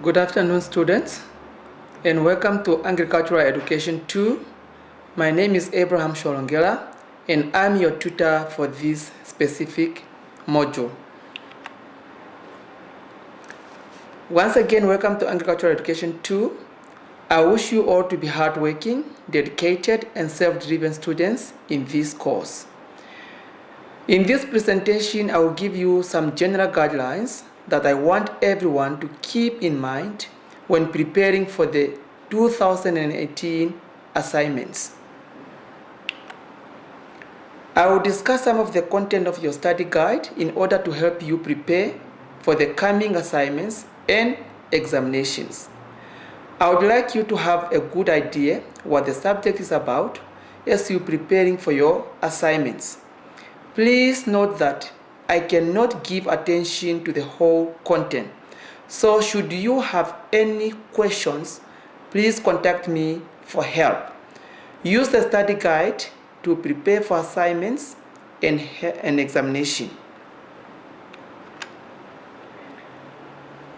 Good afternoon, students, and welcome to Agricultural Education 2. My name is Abraham Sholongela, and I'm your tutor for this specific module. Once again, welcome to Agricultural Education 2. I wish you all to be hardworking, dedicated, and self-driven students in this course. In this presentation, I will give you some general guidelines that I want everyone to keep in mind when preparing for the 2018 assignments. I will discuss some of the content of your study guide in order to help you prepare for the coming assignments and examinations. I would like you to have a good idea what the subject is about as you're preparing for your assignments. Please note that I cannot give attention to the whole content. So should you have any questions, please contact me for help. Use the study guide to prepare for assignments and an examination.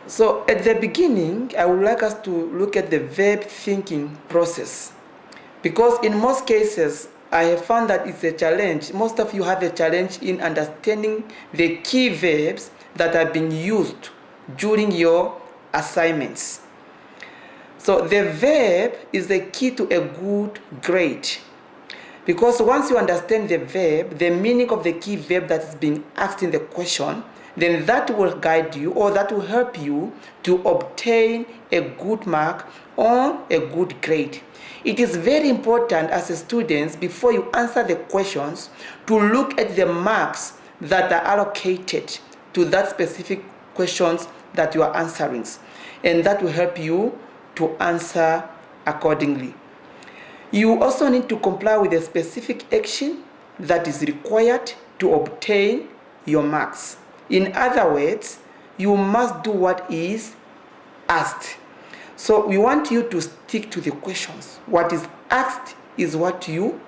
So at the beginning, I would like us to look at the verb thinking process, because in most cases, I have found that it's a challenge. Most of you have a challenge in understanding the key verbs that are being used during your assignments. So the verb is the key to a good grade, because once you understand the verb, the meaning of the key verb that is being asked in the question, then that will guide you, or that will help you to obtain a good mark or a good grade. It is very important as a student, before you answer the questions, to look at the marks that are allocated to that specific questions that you are answering, and that will help you to answer accordingly. You also need to comply with a specific action that is required to obtain your marks. In other words, you must do what is asked. So we want you to stick to the questions. What is asked is what you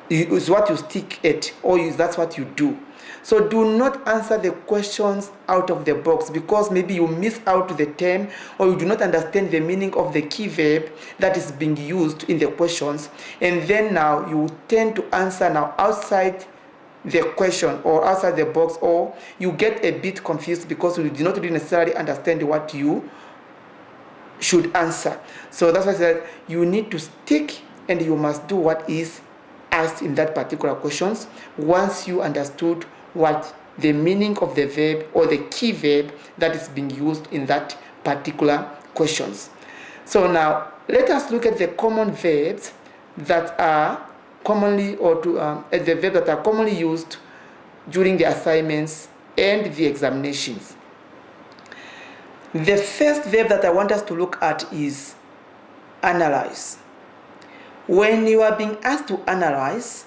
stick at, or that's what you do. So do not answer the questions out of the box, because maybe you miss out the term, or you do not understand the meaning of the key verb that is being used in the questions, and then now you tend to answer now outside the question or outside the box, or you get a bit confused because you do not really necessarily understand what you should answer. So that's why I said you need to stick, and you must do what is asked in that particular questions once you understood what the meaning of the verb or the key verb that is being used in that particular questions. So now let us look at the common verbs that are commonly the verbs that are commonly used during the assignments and the examinations. The first verb that I want us to look at is analyze. When you are being asked to analyze,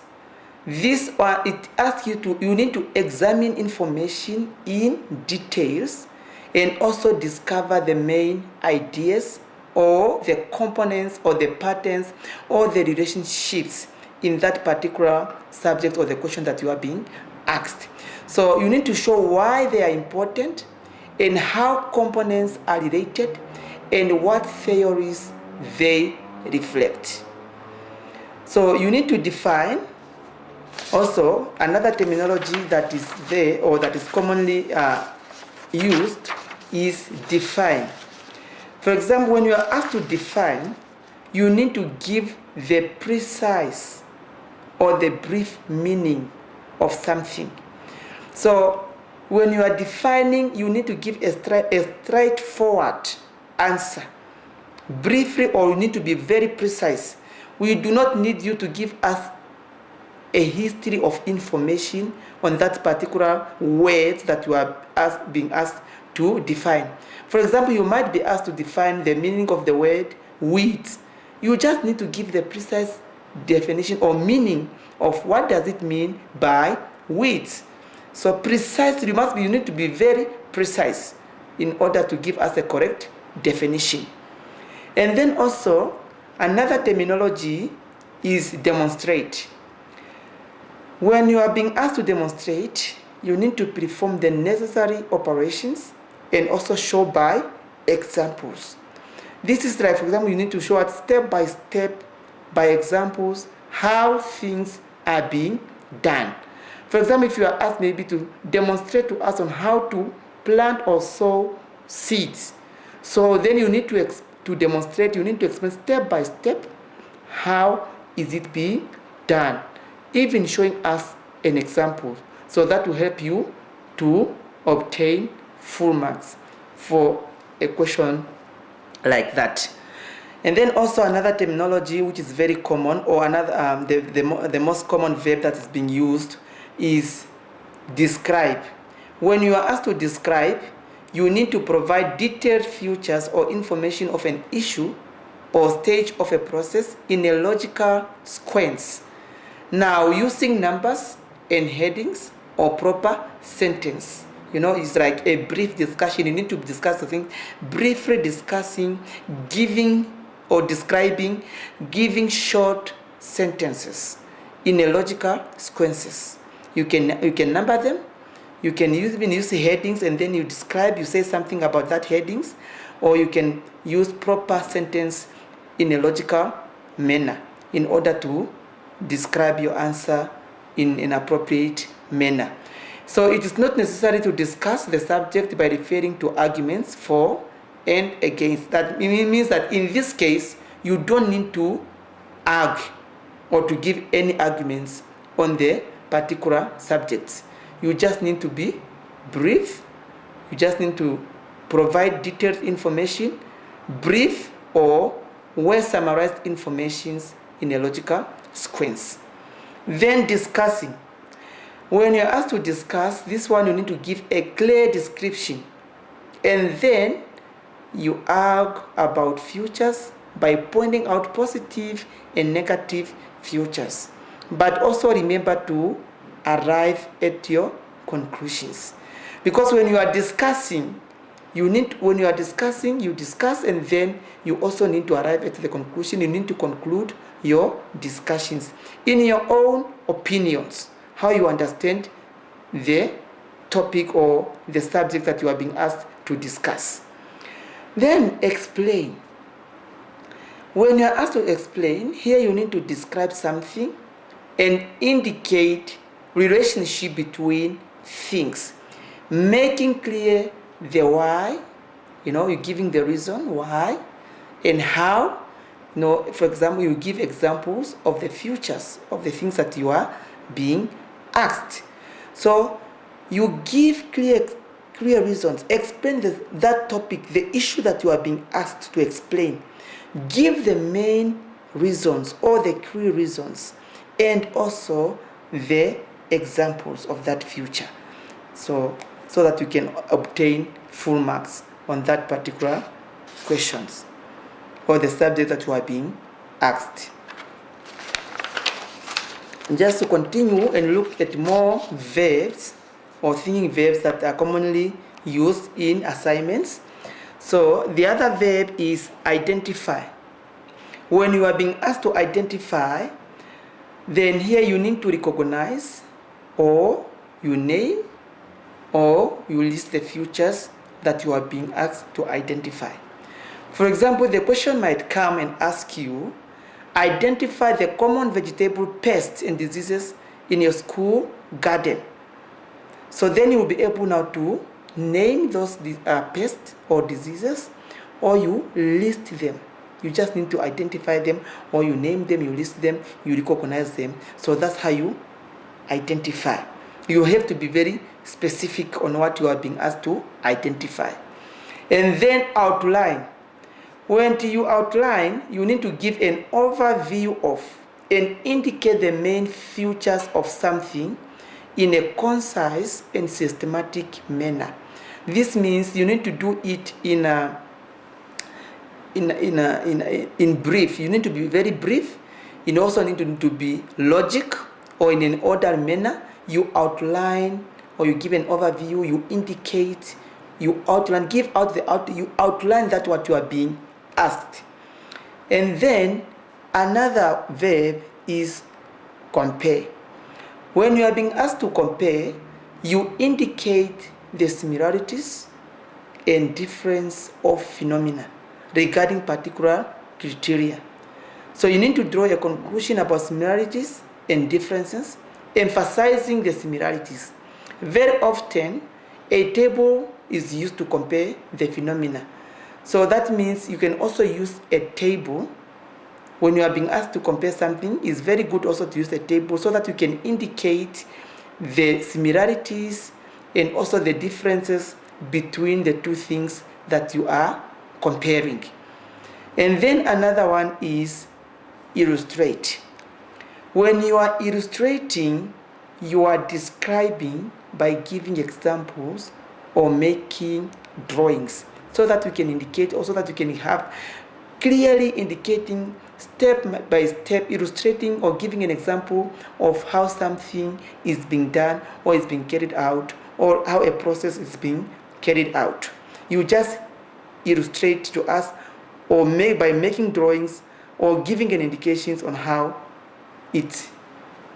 it asks you need to examine information in details and also discover the main ideas or the components or the patterns or the relationships in that particular subject or the question that you are being asked. So you need to show why they are important, and how components are related, and what theories they reflect. So you need to define also another terminology that is there, or that is commonly used, is define. For example, when you are asked to define, you need to give the precise or the brief meaning of something. So when you are defining, you need to give a straightforward answer, briefly, or you need to be very precise. We do not need you to give us a history of information on that particular word that you are being asked to define. For example, you might be asked to define the meaning of the word wheat. You just need to give the precise definition or meaning of what does it mean by wheat. So precisely, you need to be very precise in order to give us a correct definition. And then also, another terminology is demonstrate. When you are being asked to demonstrate, you need to perform the necessary operations and also show by examples. This is like, for example, you need to show us step by step by examples how things are being done. For example, if you are asked maybe to demonstrate to us on how to plant or sow seeds, so then you need to demonstrate, you need to explain step by step how is it being done, even showing us an example. So that will help you to obtain full marks for a question like that. And then also another terminology which is very common, or another the most common verb that is being used is describe. When you are asked to describe, you need to provide detailed features or information of an issue or stage of a process in a logical sequence. Now, using numbers and headings or proper sentence. It's like a brief discussion. You need to discuss the thing, briefly discussing, giving or describing, giving short sentences in a logical sequences. You can number them. You can even use headings, and then you describe, you say something about that headings, or you can use proper sentence in a logical manner in order to describe your answer in an appropriate manner. So it is not necessary to discuss the subject by referring to arguments for and against. That means that in this case, you don't need to argue or to give any arguments on the particular subjects. You just need to be brief. You just need to provide detailed information, brief or well-summarized informations in a logical sequence. Then discussing. When you're asked to discuss, this one you need to give a clear description. And then you argue about futures by pointing out positive and negative futures. But also remember to arrive at your conclusions. Because when you are discussing, you discuss, and then you also need to arrive at the conclusion. You need to conclude your discussions in your own opinions, how you understand the topic or the subject that you are being asked to discuss. Then explain. When you are asked to explain, here you need to describe something and indicate relationship between things, making clear the why. You're giving the reason why and how. For example, you give examples of the futures of the things that you are being asked. So you give clear reasons, explain that topic, the issue that you are being asked to explain. Give the main reasons or the key reasons, and also the examples of that future, so that you can obtain full marks on that particular questions or the subject that you are being asked. And just to continue and look at more verbs or thinking verbs that are commonly used in assignments. So the other verb is identify. When you are being asked to identify, then here you need to recognize, or you name, or you list the futures that you are being asked to identify. For example, the question might come and ask you, identify the common vegetable pests and diseases in your school garden. So then you will be able now to name those pests or diseases, or you list them. You just need to identify them, or you name them, you list them, you recognize them. So that's how you identify. You have to be very specific on what you are being asked to identify. And then outline. When you outline, you need to give an overview of and indicate the main features of something in a concise and systematic manner. This means you need to do it in brief. You need to be very brief. You also need to be logic, or in an ordered manner. You outline, or you give an overview. You indicate. You outline. You outline that what you are being asked. And then another verb is compare. When you are being asked to compare, you indicate the similarities and difference of phenomena regarding particular criteria. So you need to draw a conclusion about similarities and differences, emphasizing the similarities. Very often, a table is used to compare the phenomena. So that means you can also use a table when you are being asked to compare something. It's very good also to use a table so that you can indicate the similarities and also the differences between the two things that you are comparing. And then another one is illustrate. When you are illustrating, you are describing by giving examples or making drawings so that you can indicate, also that you can have clearly indicating step by step, illustrating or giving an example of how something is being done or is being carried out, or how a process is being carried out. You just illustrate to us, or by making drawings or giving an indications on how it's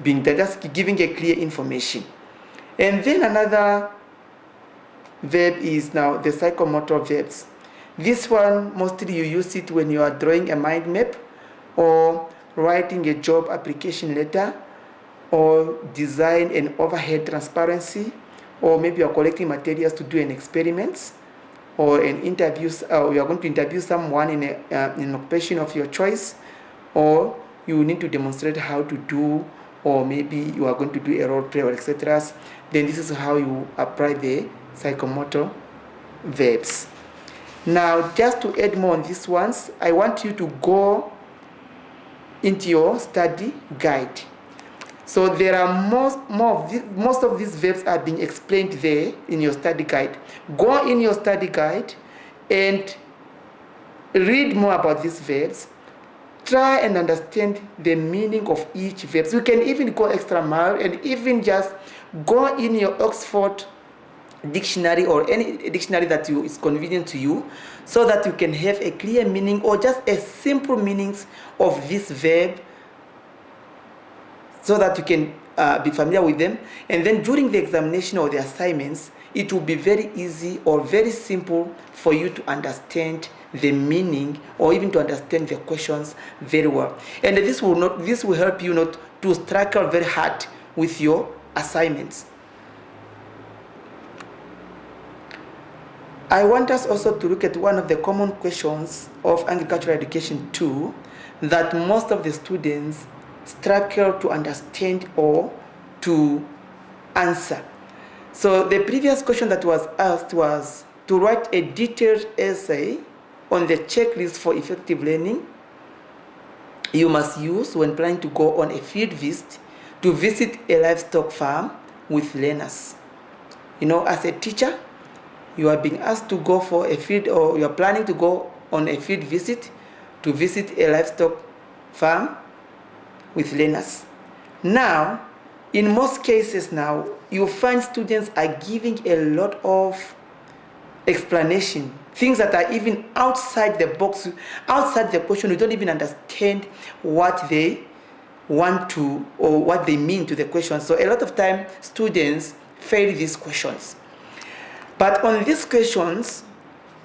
being done, just giving a clear information. And then another verb is now the psychomotor verbs. This one, mostly you use it when you are drawing a mind map or writing a job application letter or design an overhead transparency, or maybe you are collecting materials to do an experiment or an interview, or you are going to interview someone in an occupation of your choice, or you need to demonstrate how to do, or maybe you are going to do a role play or etc. Then this is how you apply the psychomotor verbs. Now, just to add more on these ones, I want you to go into your study guide. So there are most of these verbs are being explained there in your study guide. Go in your study guide and read more about these verbs. Try and understand the meaning of each verb. You can even go extra mile and even just go in your Oxford dictionary or any dictionary that is convenient to you, so that you can have a clear meaning or just a simple meanings of this verb, so that you can be familiar with them. And then during the examination or the assignments, it will be very easy or very simple for you to understand the meaning or even to understand the questions very well. And this will help you not to struggle very hard with your assignments. I want us also to look at one of the common questions of agricultural education 2 that most of the students struggle to understand or to answer. So the previous question that was asked was to write a detailed essay on the checklist for effective learning you must use when planning to go on a field visit to visit a livestock farm with learners. You know, as a teacher, you are being asked to go for a field, or you are planning to go on a field visit to visit a livestock farm with learners. Now, in most cases now, you find students are giving a lot of explanation, things that are even outside the box, outside the question. You don't even understand what they want to or what they mean to the question. So a lot of time, students fail these questions. But on these questions,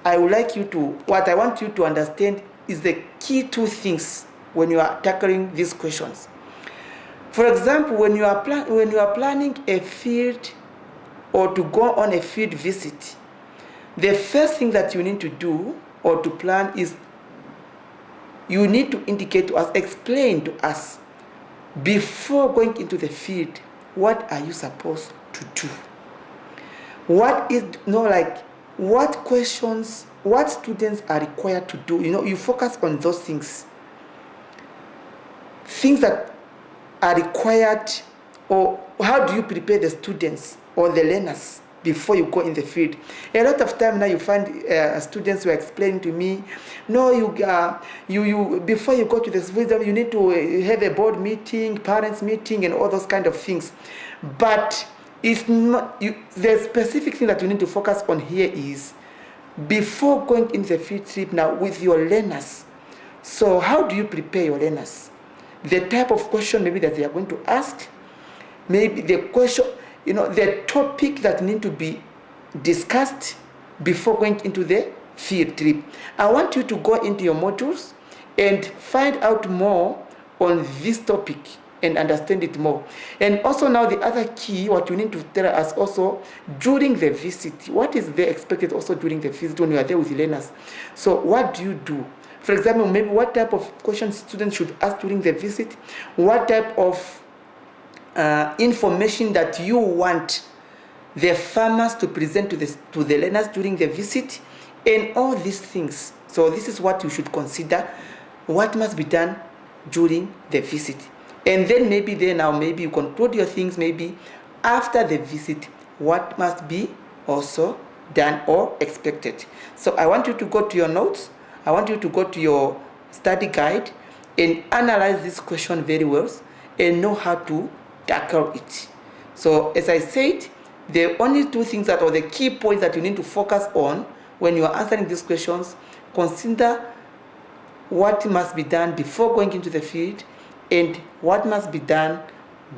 what I want you to understand is the key two things when you are tackling these questions. For example, when you are planning a field or to go on a field visit, the first thing that you need to do or to plan is you need to indicate to us, explain to us, before going into the field, what are you supposed to do? What questions, what students are required to do. You know, you focus on those things that are required, or how do you prepare the students or the learners before you go in the field. A lot of time now you find students who are explaining to me, no, you before you go to the field, you need to have a board meeting, parents meeting, and all those kind of things. But it's not, the specific thing that you need to focus on here is before going in the field trip now with your learners. So how do you prepare your learners? The type of question maybe that they are going to ask, maybe the question, the topic that need to be discussed, before going into the field trip. I want you to go into your modules and find out more on this topic and understand it more. And also now the other key, what you need to tell us also during the visit, what is there expected also during the visit when you are there with learners. So what do you do? For example, maybe what type of questions students should ask during the visit, what type of information that you want the farmers to present to the learners during the visit, and all these things. So this is what you should consider, what must be done during the visit. And then maybe you conclude your things maybe after the visit, what must be also done or expected. So I want you to go to your notes, I want you to go to your study guide and analyze this question very well and know how to tackle it. So as I said, the only two things that are the key points that you need to focus on when you are answering these questions, consider what must be done before going into the field and what must be done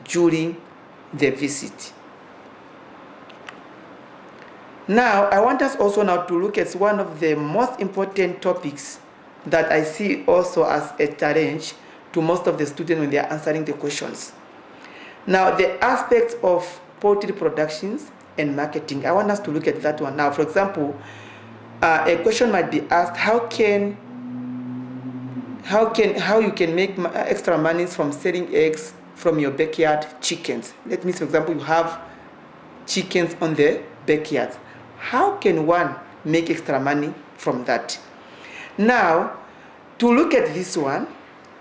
during the visit. Now, I want us also now to look at one of the most important topics that I see also as a challenge to most of the students when they are answering the questions. Now, the aspects of poultry productions and marketing. I want us to look at that one. Now, for example, a question might be asked, how you can make extra money from selling eggs from your backyard chickens. Let me, for example, you have chickens on the backyard. How can one make extra money from that? Now, to look at this one,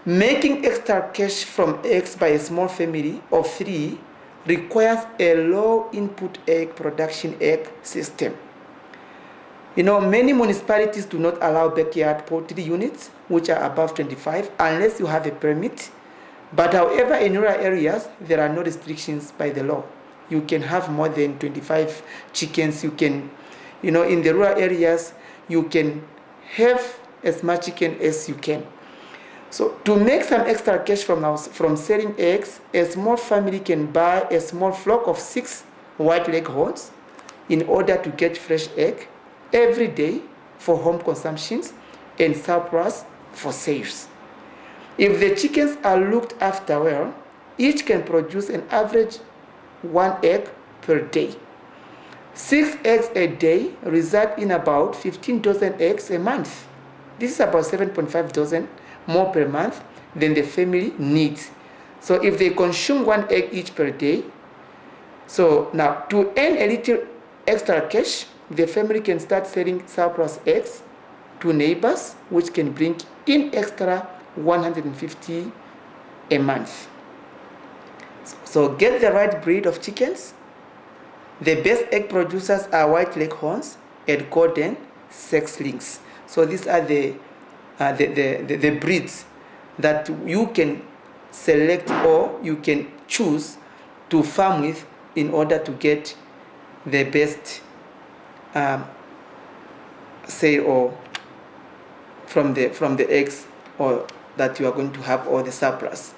making extra cash from eggs by a small family of 3 requires a low input egg production egg system. You know, many municipalities do not allow backyard poultry units which are above 25 unless you have a permit. But however, in rural areas, there are no restrictions by the law. You can have more than 25 chickens. You can, in the rural areas, you can have as much chicken as you can. So to make some extra cash from selling eggs, a small family can buy a small flock of 6 white leghorns in order to get fresh egg every day for home consumptions and surplus for sales. If the chickens are looked after well, each can produce an average 1 egg per day. 6 eggs a day result in about 15 dozen eggs a month. This is about 7.5 dozen more per month than the family needs. So if they consume 1 egg each per day, so now to earn a little extra cash, the family can start selling surplus eggs to neighbors, which can bring in extra 150 a month. So get the right breed of chickens. The best egg producers are white leghorns and golden sexlings. So these are the breeds that you can select or you can choose to farm with in order to get the best sale or from the eggs or that you are going to have or the surplus.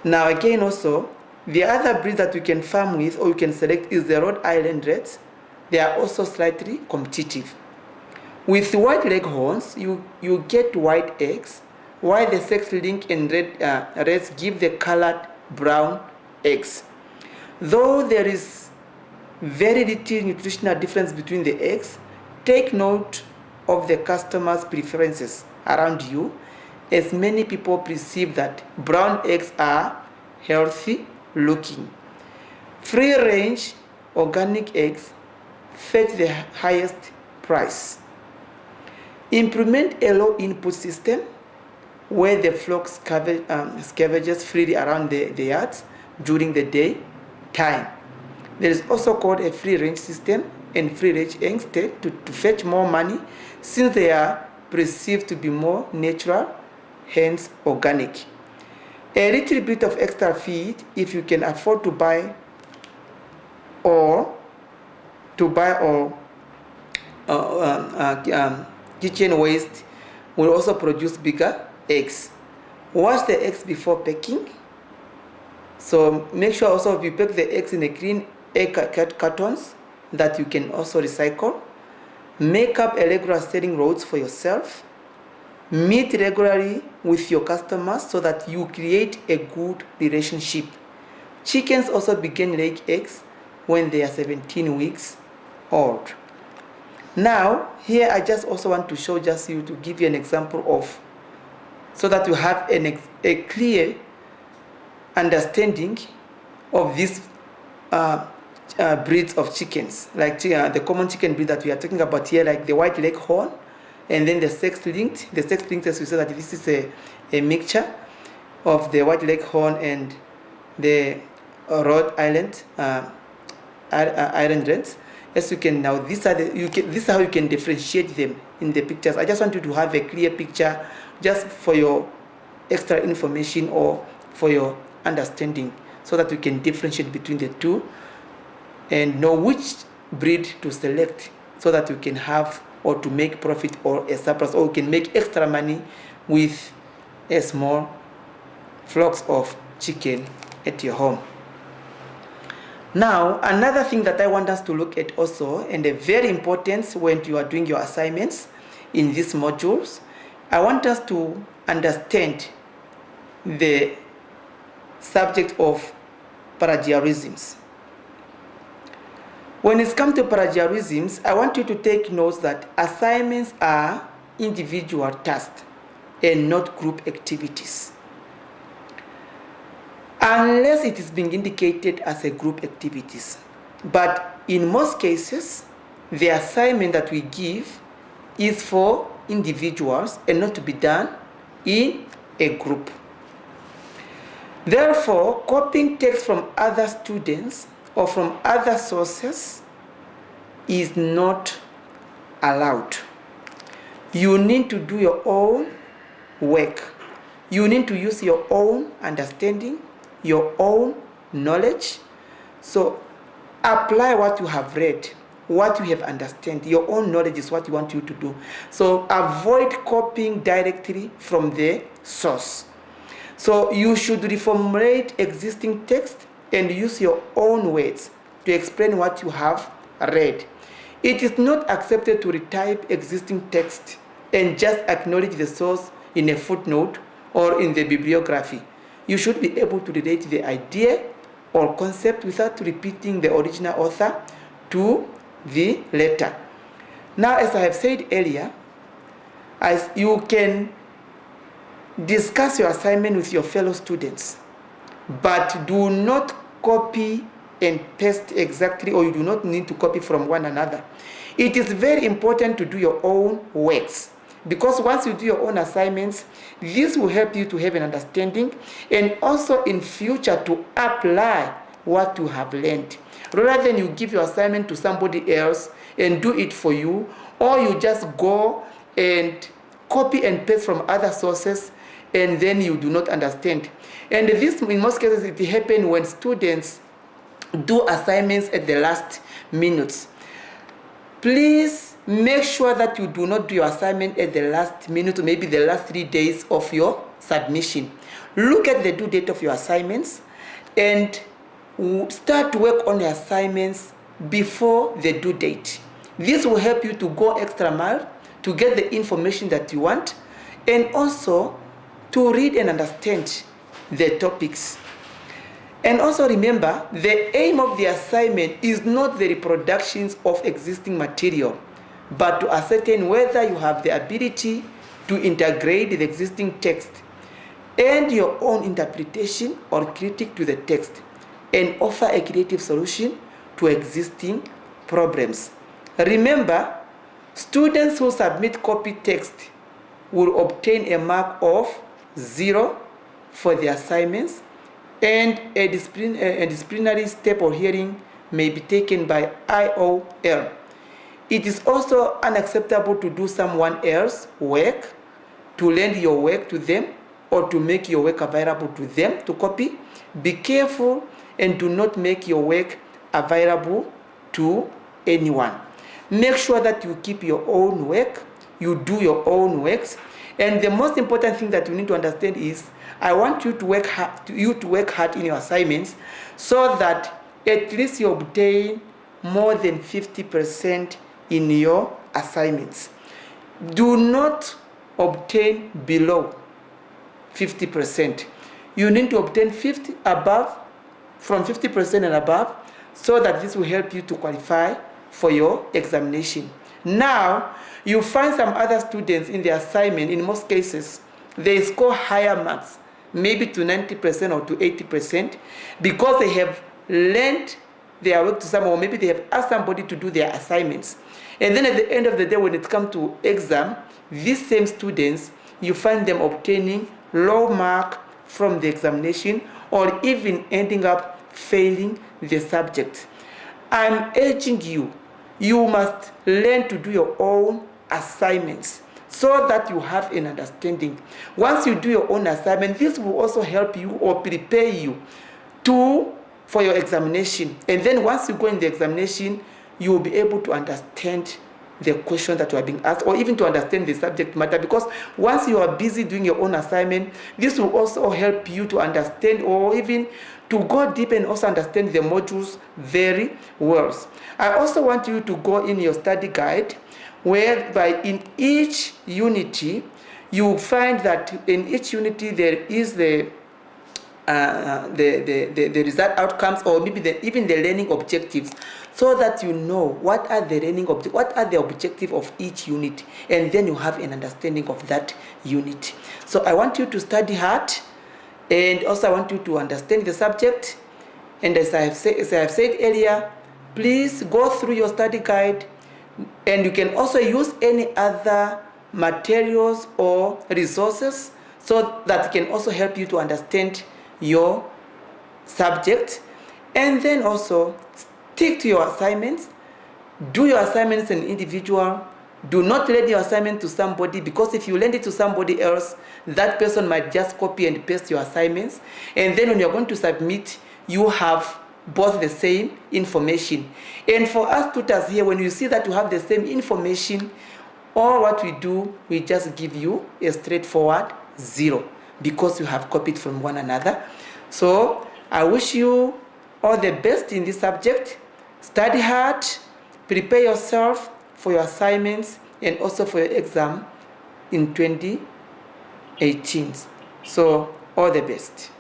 Now again also, the other breed that you can farm with or you can select is the Rhode Island Reds. They are also slightly competitive. With white leghorns, you get white eggs, while the sex-link and reds give the colored brown eggs. Though there is very little nutritional difference between the eggs, take note of the customer's preferences around you, as many people perceive that brown eggs are healthy looking. Free-range organic eggs fetch the highest price. Implement a low input system where the flock scavenges freely around the yards during the day time. There is also called a free range system and free range eggs to fetch more money since they are perceived to be more natural, hence organic. A little bit of extra feed, if you can afford to buy kitchen waste, will also produce bigger eggs. Wash the eggs before packing. So make sure also if you pack the eggs in a clean egg cartons that you can also recycle. make up a regular selling routes for yourself, meet regularly with your customers so that you create a good relationship. Chickens also begin laying eggs when they are 17 weeks old. Now, here I just also want to show just you to give you an example of, so that you have a clear understanding of these breeds of chickens, like the common chicken breed that we are talking about here, like the white leghorn, and then the sex-linked. The sex-linked, as we said, that this is a mixture of the white leghorn and the Rhode Island Iron Reds. As you can now, this is how you can differentiate them in the pictures. I just want you to have a clear picture, just for your extra information or for your understanding, so that you can differentiate between the two and know which breed to select, so that you can have or to make profit or a surplus, or you can make extra money with a small flocks of chicken at your home. Now, another thing that I want us to look at also, and a very important when you are doing your assignments in these modules, I want us to understand the subject of plagiarisms. When it comes to plagiarisms, I want you to take notes that assignments are individual tasks and not group activities, unless it is being indicated as a group activities. But in most cases, the assignment that we give is for individuals and not to be done in a group. Therefore, copying text from other students or from other sources is not allowed. You need to do your own work. You need to use your own understanding, your own knowledge. So apply what you have read, what you have understood. Your own knowledge is what you want you to do. So avoid copying directly from the source. So you should reformulate existing text and use your own words to explain what you have read. It is not accepted to retype existing text and just acknowledge the source in a footnote or in the bibliography. You should be able to relate the idea or concept without repeating the original author to the letter. Now, as I have said earlier, as you can discuss your assignment with your fellow students, but do not copy and paste exactly, or you do not need to copy from one another. It is very important to do your own works, because once you do your own assignments, this will help you to have an understanding and also in future to apply what you have learned, rather than you give your assignment to somebody else and do it for you, or you just go and copy and paste from other sources and then you do not understand. And this, in most cases, it happens when students do assignments at the last minutes. Please make sure that you do not do your assignment at the last minute, or maybe the last 3 days of your submission. Look at the due date of your assignments and start to work on your assignments before the due date. This will help you to go extra mile to get the information that you want, and also to read and understand the topics. And also remember, the aim of the assignment is not the reproductions of existing material, but to ascertain whether you have the ability to integrate the existing text and your own interpretation or critique to the text, and offer a creative solution to existing problems. Remember, students who submit copy text will obtain a mark of 0 for the assignments, and a disciplinary step or hearing may be taken by Iol. It is also unacceptable to do someone else's work, to lend your work to them, or to make your work available to them to copy. Be careful and do not make your work available to anyone. Make sure that you keep your own work, you do your own works. And the most important thing that you need to understand is, I want you to work hard in your assignments, so that at least you obtain more than 50% in your assignments. Do not obtain below 50%. You need to obtain 50 above, from 50% and above, so that this will help you to qualify for your examination. Now, you find some other students in the assignment, in most cases, they score higher marks, maybe to 90% or to 80%, because they have lent their work to someone, or maybe they have asked somebody to do their assignments. And then at the end of the day, when it comes to exam, these same students, you find them obtaining low mark from the examination, or even ending up failing the subject. I'm urging you, you must learn to do your own assignments so that you have an understanding. Once you do your own assignment, this will also help you or prepare you for your examination. And then once you go in the examination, you will be able to understand the question that you are being asked, or even to understand the subject matter, because once you are busy doing your own assignment, this will also help you to understand, or even to go deep and also understand the modules very well. I also want you to go in your study guide, whereby in each unity, you find that in each unity there is the result outcomes, or maybe even the learning objectives, so that you know what are the objectives of each unit, and then you have an understanding of that unit. So I want you to study hard, and also I want you to understand the subject. And as I have said earlier, please go through your study guide, and you can also use any other materials or resources so that can also help you to understand your subject. And then also stick to your assignments. Do your assignments as an individual. Do not lend your assignment to somebody, because if you lend it to somebody else, that person might just copy and paste your assignments, and then when you're going to submit, you have both the same information. And for us tutors here, when you see that you have the same information, all what we do, we just give you a straightforward 0, because you have copied from one another. So I wish you all the best in this subject. Study hard, prepare yourself for your assignments and also for your exam in 2018. So all the best.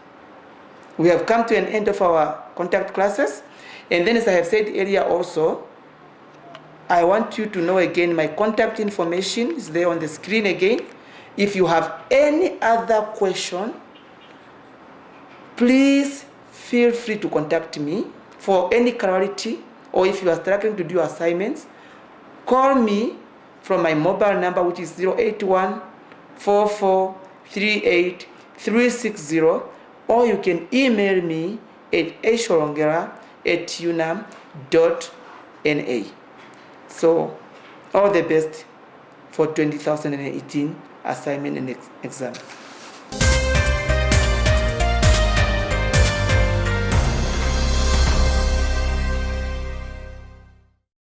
We have come to an end of our contact classes, and then as I have said earlier also, I want you to know again, my contact information is there on the screen again. If you have any other question, please feel free to contact me for any clarity, or if you are struggling to do assignments, call me from my mobile number, which is 081-4438-360, or you can email me at asholongera@unam.na. So all the best for 2018 assignment and exam.